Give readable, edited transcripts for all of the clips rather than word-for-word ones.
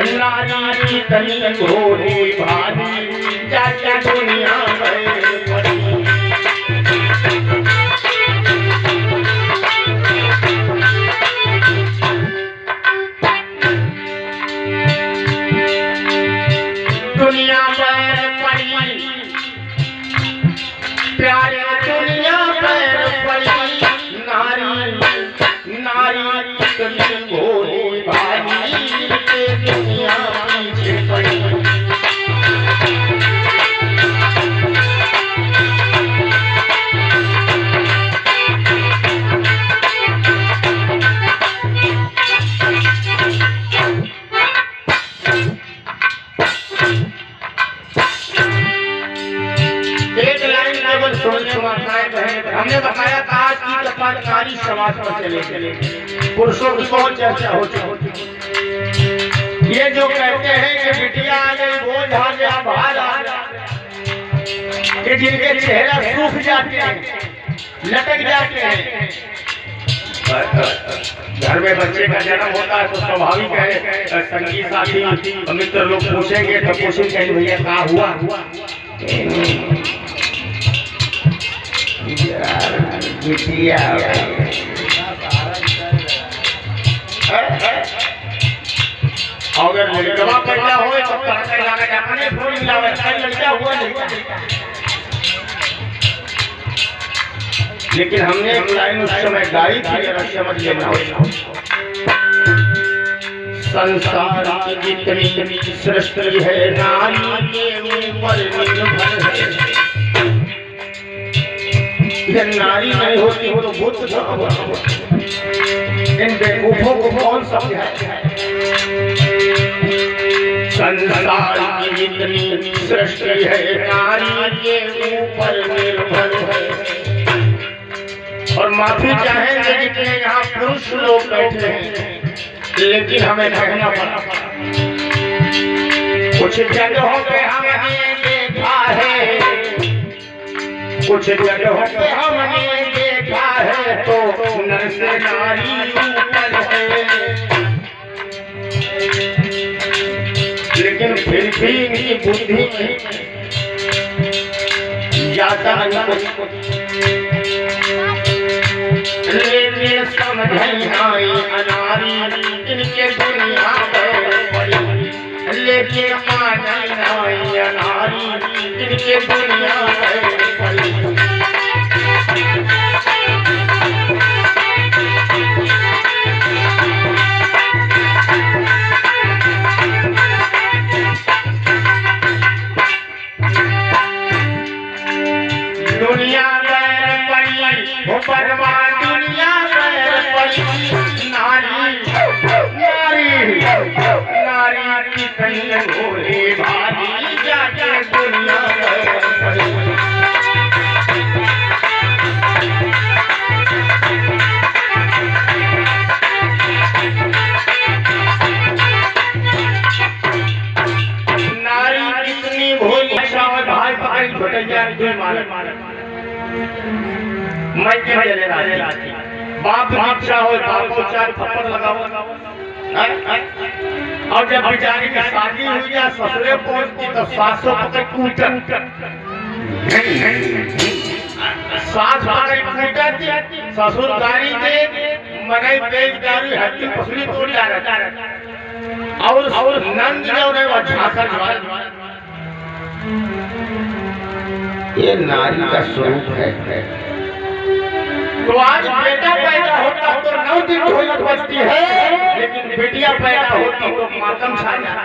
नारी तनी घोड़ी भारी जाके दुनिया में पड़ी। दुनिया पर पड़ी प्यारे दुनिया पर पड़ी नारी नारी तनी घोड़ी भारी दुनिया पीछे पड़ी। हमने बताया था आज की कथा नारी समाज पर चले पुरुषों की बहुत चर्चा होती। ये जो कहते हैं कि बिटिया आ गई बोझ आ गया भार आ गया, कि जिनके चेहरा सूख जाते हैं लटक जाते हैं। घर में बच्चे का जन्म होता है तो स्वाभाविक है संगी साथी मित्र लोग पूछेंगे तो पूछेंगे भैया क्या हुआ। अगर लड़का पैदा हो तो अपने फूल मिलावे लड़का हुआ नहीं। लेकिन हमने एक लाइन उस समय गाई थी अगर समझ लेना हो। संसार की जितनी सृष्टि है नारी के ऊपर निर्भर है। ये नारी नहीं होती हो तो बुद्ध कहाँ होता। इन बेवकूफों को कौन समझाए। संसार की जितनी सृष्टि है नारी के ऊपर निर्भर है। और माफी चाहेंगे जितने यहाँ पुरुष लोग बैठे हैं, लेकिन हमें कहना पड़ा कुछ जगहों पे हमने देखा है, कुछ जगहों पे हमने देखा है तो नर से नारी ऊपर है। लेकिन फिर भी इनकी बुद्धि में जाता नहीं कुछ। लेकिन समझ नहीं आई अनारी इनके दुनिया में पड़ी। लेकिन मान नहीं आई अनारी इनके दुनिया में पड़ी। दुनिया में पड़ी वो परमा दुनिया में पड़ी नारी नारी नारी की कहीं घोड़ी भारी जाके दुनिया में पड़ी। नारी कितनी भोली भाई भाई छोटे जाए मैं क्या ले रहा बाप दीक्षा हो बापो चार थप्पड़ लगाओ। और जब बेचारी की शादी हुई या ससुरे पहुंचती तो 700 पकड़ कूटन सास कूटती ससुर गाड़ी दे मनाई तेज गाड़ी हड्डी पसली तोड़ जा रहा। और नंद जो है वो झांकर ये नारी का स्वरूप है। तो आज बेटा पैदा होता तो 9 दिन ढोलक बजती है, लेकिन बेटियां पैदा होती तो मातम छा जाता।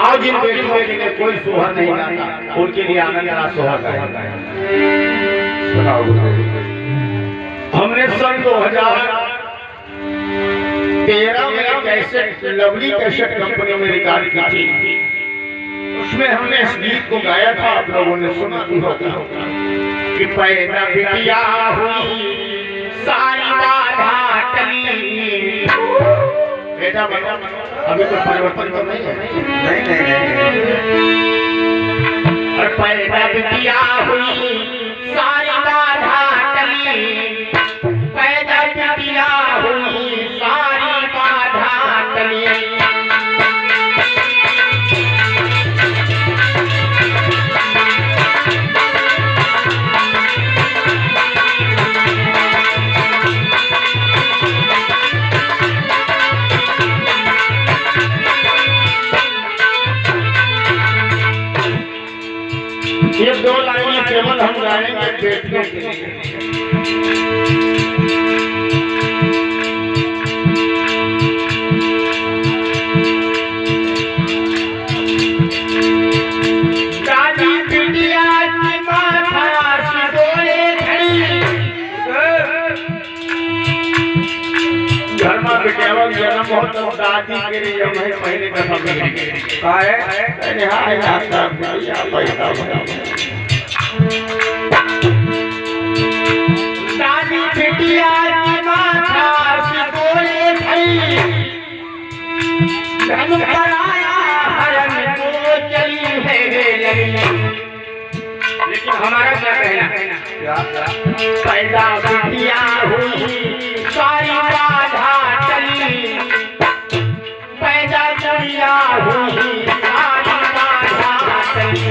आज इन बेटियों के लिए कोई सोहर नहीं गाता, उनके लिए आनंद का सोहर गाता है। हमने सन 2013 में एक कैसेट लवली कैसेट कंपनी में रिकॉर्ड की थी। उसमें हमने इस गीत को गाया था, आप लोगों ने सुना भी होगा कि पैदा बिटिया हुई सारी बाधा टली। बेटा बनो अभी तो परिवर्तन तो नहीं है। नहीं। और पैदा बिटिया हुई सारी बाधा टली। पैदा बिटिया हुई सारी बाधा टली। बेटियों के लिए। दादी बिटिया की माथा सिंदूरे खड़ी, घर में बिटिया जन्म हो तो दादी के लिए महीने का समय का है। अरे हाँ यार भैया पैदा दादी बिटिया की माथा सिंदूरे खड़ी, धन कराया हरन को चली है लगी। लेकिन हमारा क्या कहना, पैदा बिटिया हुई सारी राधा चली, पैदा बिटिया हुई सारी राधा चली।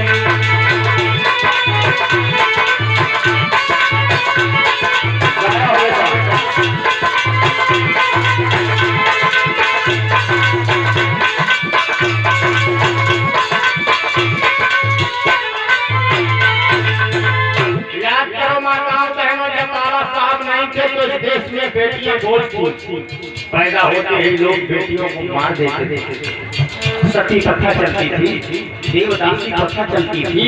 तो इस देश में बेटियां बहुत पैदा होते ही लोग बेटियों को मार देते थे। सती प्रथा चलती थी, देवदासी प्रथा चलती थी,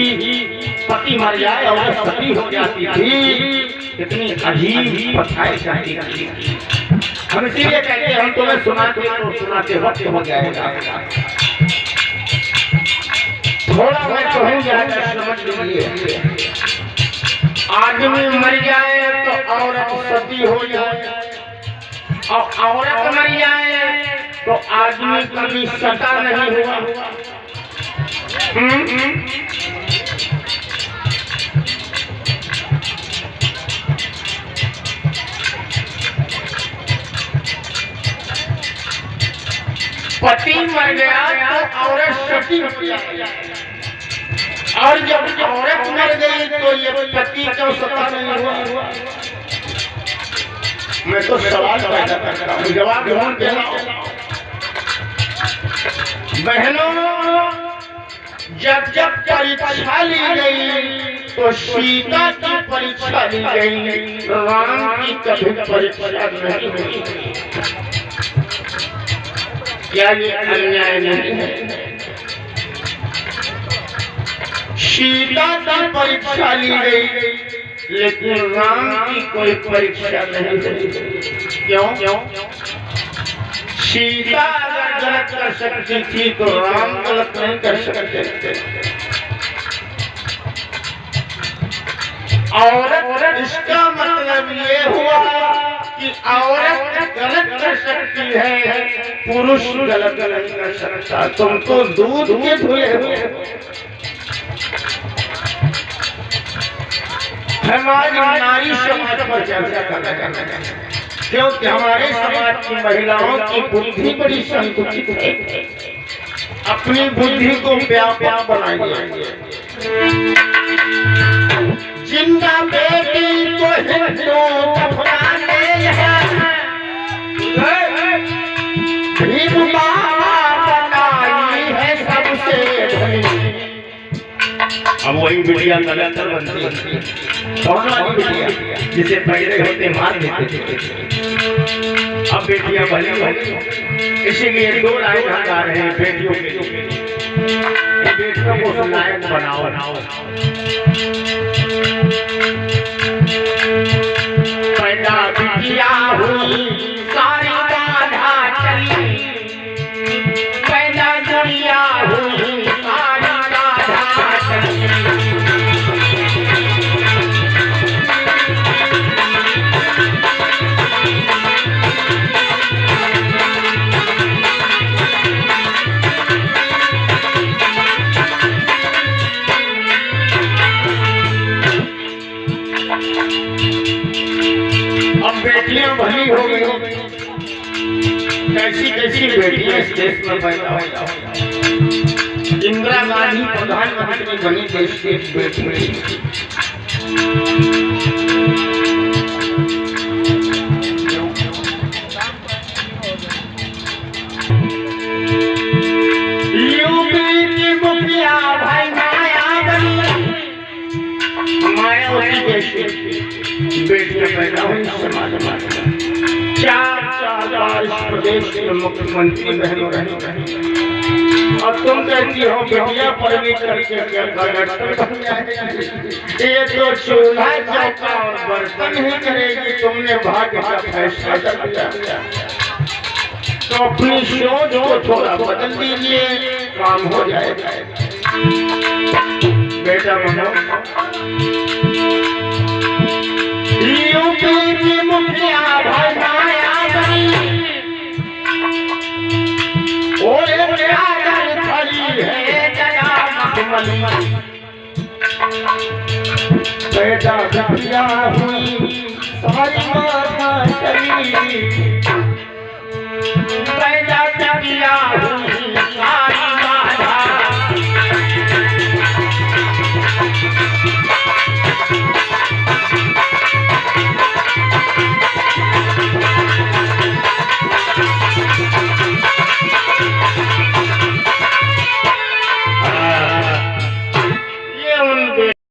पति मर जाए और सती हो जाती थी। कितनी अजीब प्रथाएं चलती थी। हम इसीलिए कहते हैं हम तुम्हें सुनाते वक्त हो जाएगा। थोड़ा मैं कहूँगा समझ लीजिए। आदमी मर जाए तो औरत सती हो जाए, और औरत मर जाए तो आदमी कभी सता नहीं हुआ। पति मर गया तो औरत सती हो जाए, और जब औरत मर गई तो ये पति क्यों सता नहीं हुआ? मैं तो सवाल पैदा करता हूँ, जवाब ढूंढ के लाओ। बहनों, जब जब परीक्षा ली गई तो सीता की परीक्षा ली गई, राम की कभी परीक्षा नहीं हुई। क्या ये अन्याय नहीं है? सीता की परीक्षा ली गई लेकिन राम की कोई परीक्षा नहीं हुई। क्यों? सीता अगर गलत कर सकती थी तो राम गलत नहीं कर सकते थे। औरत, इसका मतलब ये हुआ कि औरत गलत कर सकती है, पुरुष गलत नहीं कर सकता। तुम तो दूध के धुले हुए। हमारी नारी समाज पर चर्चा करना चाहते हैं, क्योंकि हमारे समाज की महिलाओं की बुद्धि बड़ी संकुचित है। अपनी बुद्धि को व्यापक बनाइए। जिंदा बेटी को हिंदू दफनाने भीम बाबा बनाई है सबसे धनी। अब वही बिटिया कलंदर बनती है। कौन वाली बिटिया जिसे पहले होते मार देते थे, अब बेटियां भली हो। इसीलिए दो लाइन गा रहे हैं बेटियों के लिए। बेटियों को लायक बनाओ। पैदा बिटिया हुई सारी राधा चली, पैदा दुनिया हुई सारी राधा चली। अब बेटियां भली हो गई, कैसी कैसी बेटियां इस देश में पैदा हो। इंदिरा गांधी प्रधानमंत्री बनी देश की एक बेटी थी। यूपी की मुखिया भाई मायावती, मायावती देश की में पैदा हुई समाज में चार बार इस प्रदेश के मुख्यमंत्री बहनों रही और तुम कहती हो बेटिया पढ़ने करके क्या कलेक्टर बन जाएगी। ये तो चूल्हा चौका और बर्तन ही करेगी। तुमने भाग्य का फैसला कर दिया तो अपनी सोच को थोड़ा बदल दीजिए, काम हो जाएगा। बेटा बनो यूपी की मुखिया भाई माया बेटा बिटिया हुई सारी माता चली